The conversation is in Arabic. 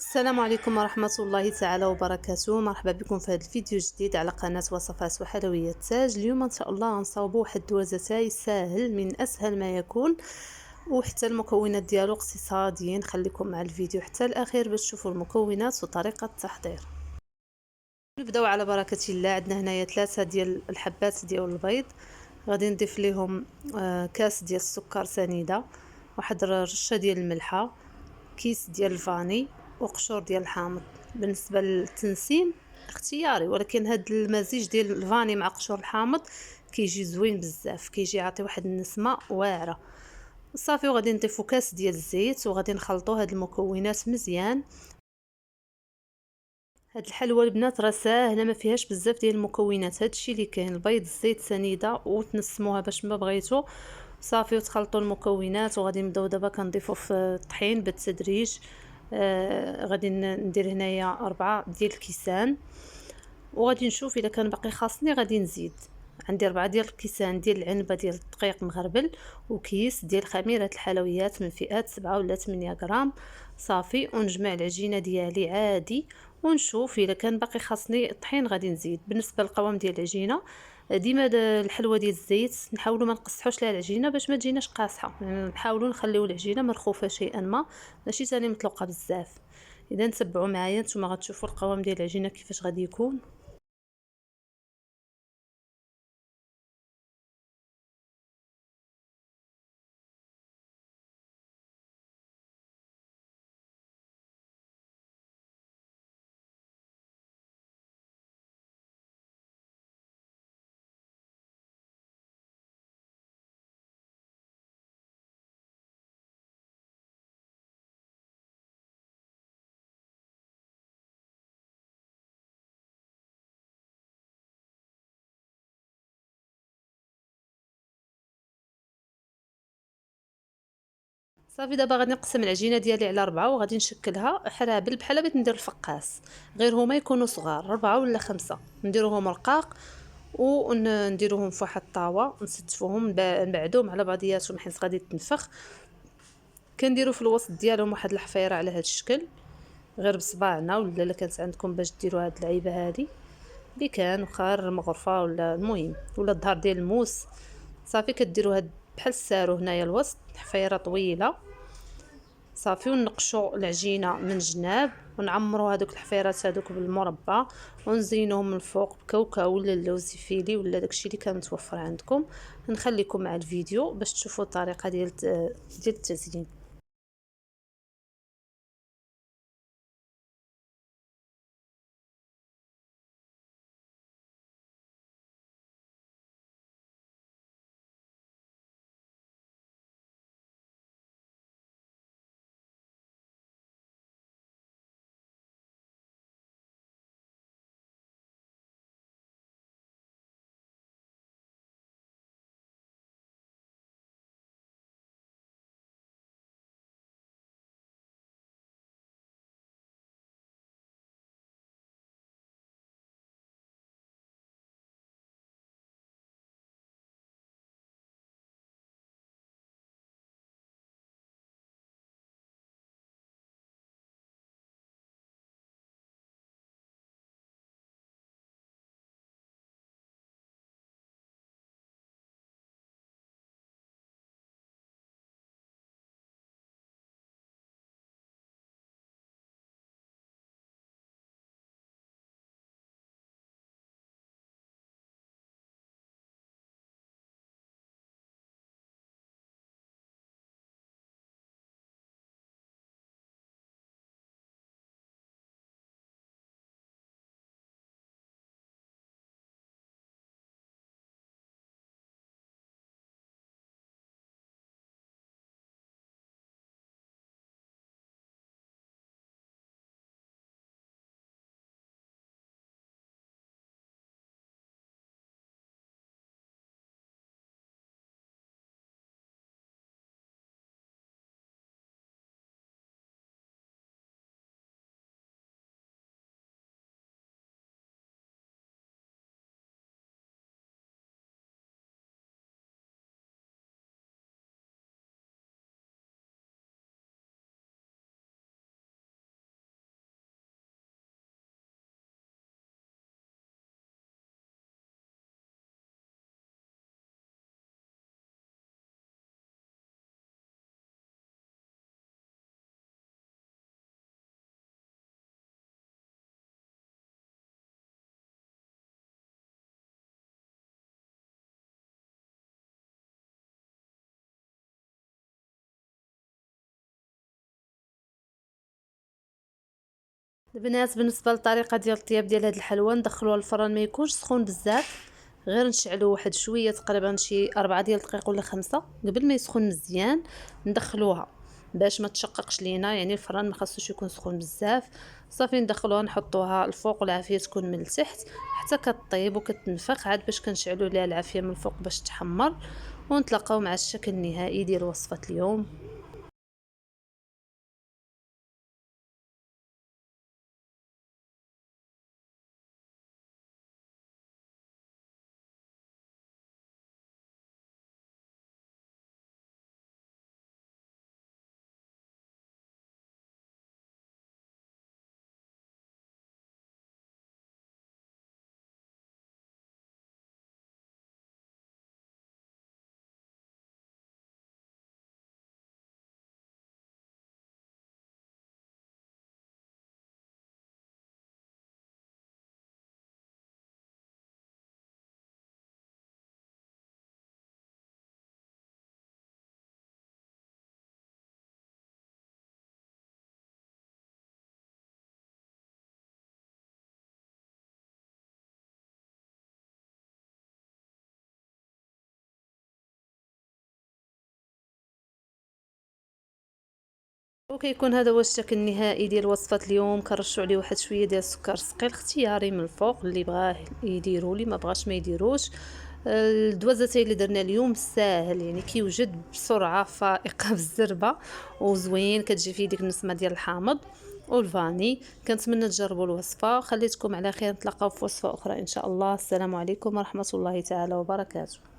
السلام عليكم ورحمة الله تعالى وبركاته. مرحبا بكم في هذا الفيديو الجديد على قناة وصفات وحلويات تاج. اليوم ان شاء الله غنصاوبوا واحد الدوازتاي ساهل من اسهل ما يكون، وحتى المكونات ديالو اقتصاديين. خليكم مع الفيديو حتى الاخير باش تشوفوا المكونات وطريقة التحضير. نبداو على بركة الله. عندنا هنايا 3 ديال الحبات ديال البيض، غادي نضيف ليهم كاس ديال السكر سنيده، واحد رشه ديال الملحه، كيس ديال الفاني، وقشور ديال الحامض. بالنسبه للتنسيم اختياري، ولكن هاد المزيج ديال الفاني مع قشور الحامض كيجي زوين بزاف، كيجي يعطي واحد النسمه واعره. صافي، وغادي نضيفو كاس ديال الزيت وغادي نخلطو هاد المكونات مزيان. هاد الحلوى البنات راه ساهله، ما فيهاش بزاف ديال المكونات. هادشي اللي كاين: البيض، الزيت، سنيده، وتنسموها باش ما بغيتو. صافي، وتخلطوا المكونات وغادي نبداو دابا كنضيفوا في الطحين بالتدريج. غادي ندير هنايا 4 ديال الكيسان، وغادي نشوف الا كان باقي خاصني غادي نزيد. عندي 4 ديال الكيسان ديال العنبه ديال الدقيق مغربل، وكيس ديال خميره الحلويات من فئات 7 ولا 8 غرام. صافي، ونجمع العجينه ديالي عادي، ونشوف الا كان باقي خاصني الطحين غادي نزيد. بالنسبه للقوام ديال العجينه، ديما الحلوه ديال الزيت نحاولوا ما نقصحوش لها العجينه باش ما تجيناش قاصحه، يعني نحاولوا نخليو العجينه مرخوفه شيئا ما، ماشي ثاني مطلوقه بزاف. اذا تبعوا معايا نتوما غتشوفوا القوام ديال العجينه كيفاش غادي يكون. صافي، دابا غادي نقسم العجينه ديالي على 4 وغادي نشكلها حرابل بحال بغيت ندير الفقاس، غير هما يكونوا صغار، 4 ولا 5. نديروهم رقاق ونديروهم في واحد الطاوه، نستفوهم نبعدوهم على بعضياتهم حيت غادي تنفخ. كنديروا في الوسط ديالهم واحد الحفيره على هذا الشكل، غير بصباعنا، ولا الا كانت عندكم باش ديروا هاد اللعيبه هذه اللي كان وخار مغرفه، ولا المهم ولا الظهر ديال الموس. صافي، كديروا هاد بحال السارو هنايا الوسط، حفيره طويله. صافي، ونقشوا العجينه من جناب، ونعمروا هذوك الحفيرات هذوك بالمربى، ونزينوهم من الفوق بكاوكاو ولا اللوز فيلي ولا داكشي اللي كان متوفر عندكم. نخليكم مع الفيديو باش تشوفوا الطريقه ديال التزيين. البنات بالنسبه للطريقه ديال الطياب ديال هاد الحلوى، ندخلوها للفران ما يكونش سخون بزاف، غير نشعلو واحد شويه تقريبا شي 4 ديال الدقائق ولا 5 قبل ما يسخن مزيان. ندخلوها باش ما تشققش لينا، يعني الفران ما خاصوش يكون سخون بزاف. صافي ندخلوها نحطوها الفوق والعافيه تكون من التحت حتى كطيب وكتنفخ، عاد باش كنشعلو ليها العافيه من الفوق باش تحمر. ونتلاقاو مع الشكل النهائي ديال وصفه اليوم. وكيكون هذا هو الشكل النهائي ديال وصفة اليوم. كنرشوا عليه واحد شويه ديال السكر ثقيل اختياري من الفوق، اللي بغاه يديروا، اللي ما بغاش ما يديروش. الدوازتين اللي درنا اليوم ساهل، يعني كيوجد بسرعه فائقه بالزربه وزوين، كتجي فيه ديك النسمه ديال الحامض والفاني. كنتمنى تجربوا الوصفه. خليتكم على خير، نتلاقاو في وصفه اخرى ان شاء الله. السلام عليكم ورحمه الله تعالى وبركاته.